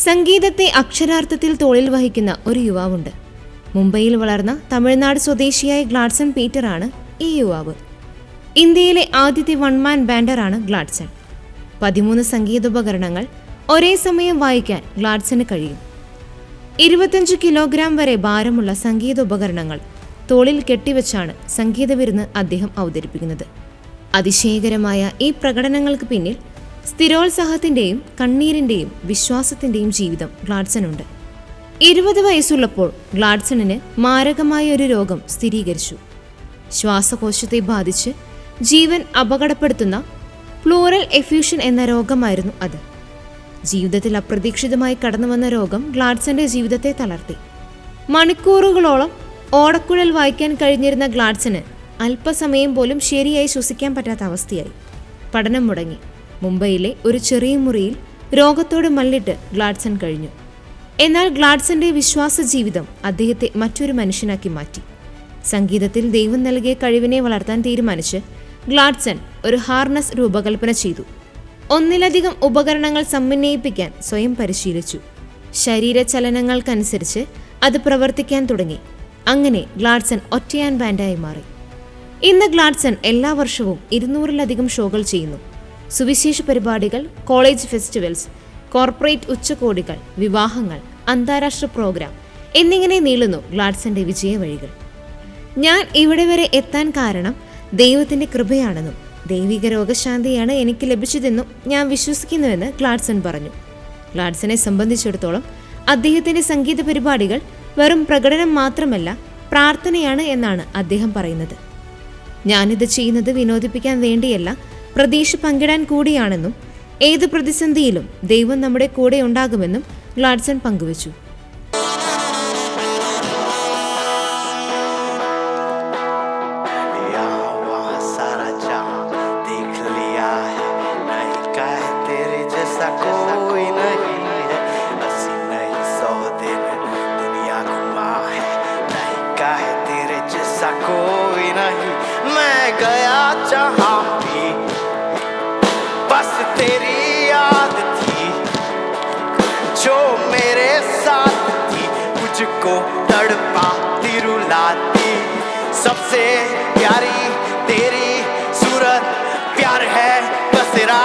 സംഗീതത്തെ അക്ഷരാർത്ഥത്തിൽ തോളിൽ വഹിക്കുന്ന ഒരു യുവാവുണ്ട്. മുംബൈയിൽ വളർന്ന തമിഴ്നാട് സ്വദേശിയായ ഗ്ലാഡ്സൺ പീറ്ററാണ് ഈ യുവാവ്. ഇന്ത്യയിലെ ആദ്യത്തെ വൺമാൻ ബാൻഡറാണ് ഗ്ലാഡ്സൺ. 13 സംഗീതോപകരണങ്ങൾ ഒരേ സമയം വായിക്കാൻ ഗ്ലാഡ്സന് കഴിയും. 25 കിലോഗ്രാം വരെ ഭാരമുള്ള സംഗീതോപകരണങ്ങൾ തോളിൽ കെട്ടിവെച്ചാണ് സംഗീത വിരുന്ന് അദ്ദേഹം അവതരിപ്പിക്കുന്നത്. അതിശയകരമായ ഈ പ്രകടനങ്ങൾക്ക് പിന്നിൽ സ്ഥിരോത്സാഹത്തിന്റെയും കണ്ണീരിന്റെയും വിശ്വാസത്തിന്റെയും ജീവിതം ഗ്ലാഡ്സനുണ്ട്. 20 വയസ്സുള്ളപ്പോൾ ഗ്ലാഡ്സണിന് മാരകമായ ഒരു രോഗം സ്ഥിരീകരിച്ചു. ശ്വാസകോശത്തെ ബാധിച്ച് ജീവൻ അപകടപ്പെടുത്തുന്ന പ്ലൂറൽ എഫ്യൂഷൻ എന്ന രോഗമായിരുന്നു അത്. ജീവിതത്തിൽ അപ്രതീക്ഷിതമായി കടന്നുവന്ന രോഗം ഗ്ലാഡ്സന്റെ ജീവിതത്തെ തളർത്തി. മണിക്കൂറുകളോളം ഓടക്കുഴൽ വായിക്കാൻ കഴിഞ്ഞിരുന്ന ഗ്ലാഡ്സന് അല്പസമയം പോലും ശരിയായി ശ്വസിക്കാൻ പറ്റാത്ത അവസ്ഥയായി. പഠനം മുടങ്ങി. മുംബൈയിലെ ഒരു ചെറിയ മുറിയിൽ രോഗത്തോട് മല്ലിട്ട് ഗ്ലാഡ്സൺ കഴിഞ്ഞു. എന്നാൽ ഗ്ലാഡ്സന്റെ വിശ്വാസ ജീവിതം അദ്ദേഹത്തെ മറ്റൊരു മനുഷ്യനാക്കി മാറ്റി. സംഗീതത്തിൽ ദൈവം നൽകിയ കഴിവിനെ വളർത്താൻ തീരുമാനിച്ച് ഗ്ലാഡ്സൺ ഒരു ഹാർനസ് രൂപകൽപ്പന ചെയ്തു. ഒന്നിലധികം ഉപകരണങ്ങൾ സമന്വയിപ്പിക്കാൻ സ്വയം പരിശീലിച്ചു. ശരീരചലനങ്ങൾക്കനുസരിച്ച് അത് പ്രവർത്തിക്കാൻ തുടങ്ങി. അങ്ങനെ ഗ്ലാഡ്സൺ ഒറ്റയാൻ ബാൻഡായി മാറി. ഇന്ന് ഗ്ലാഡ്സൺ എല്ലാ വർഷവും 200-ലധികം ഷോകൾ ചെയ്യുന്നു. സുവിശേഷ പരിപാടികൾ, കോളേജ് ഫെസ്റ്റിവൽസ്, കോർപ്പറേറ്റ് ഉച്ചകോടികൾ, വിവാഹങ്ങൾ, അന്താരാഷ്ട്ര പ്രോഗ്രാം എന്നിങ്ങനെ നീളുന്നു ഗ്ലാഡ്സന്റെ വിജയവഴികൾ. ഞാൻ ഇവിടെ വരെ എത്താൻ കാരണം ദൈവത്തിന്റെ കൃപയാണെന്നും ദൈവിക രോഗശാന്തിയാണ് എനിക്ക് ലഭിച്ചതെന്നും ഞാൻ വിശ്വസിക്കുന്നുവെന്ന് ഗ്ലാഡ്സൺ പറഞ്ഞു. ഗ്ലാഡ്സനെ സംബന്ധിച്ചിടത്തോളം അദ്ദേഹത്തിന്റെ സംഗീത പരിപാടികൾ വെറും പ്രകടനം മാത്രമല്ല, പ്രാർത്ഥനയാണ് എന്നാണ് അദ്ദേഹം പറയുന്നത്. ഞാനിത് ചെയ്യുന്നത് വിനോദിപ്പിക്കാൻ വേണ്ടിയല്ല, പ്രതീക്ഷ പങ്കിടാൻ കൂടിയാണെന്നും ഏത് പ്രതിസന്ധിയിലും ദൈവം നമ്മുടെ കൂടെ ഉണ്ടാകുമെന്നും ഗ്ലാഡ്സൺ പങ്കുവച്ചു. कोई नहीं मैं गया जहां भी बस तेरी याद थी जो मेरे साथ थी मुझको तड़पाती रुलाती सबसे प्यारी तेरी सूरत प्यार है बसेरा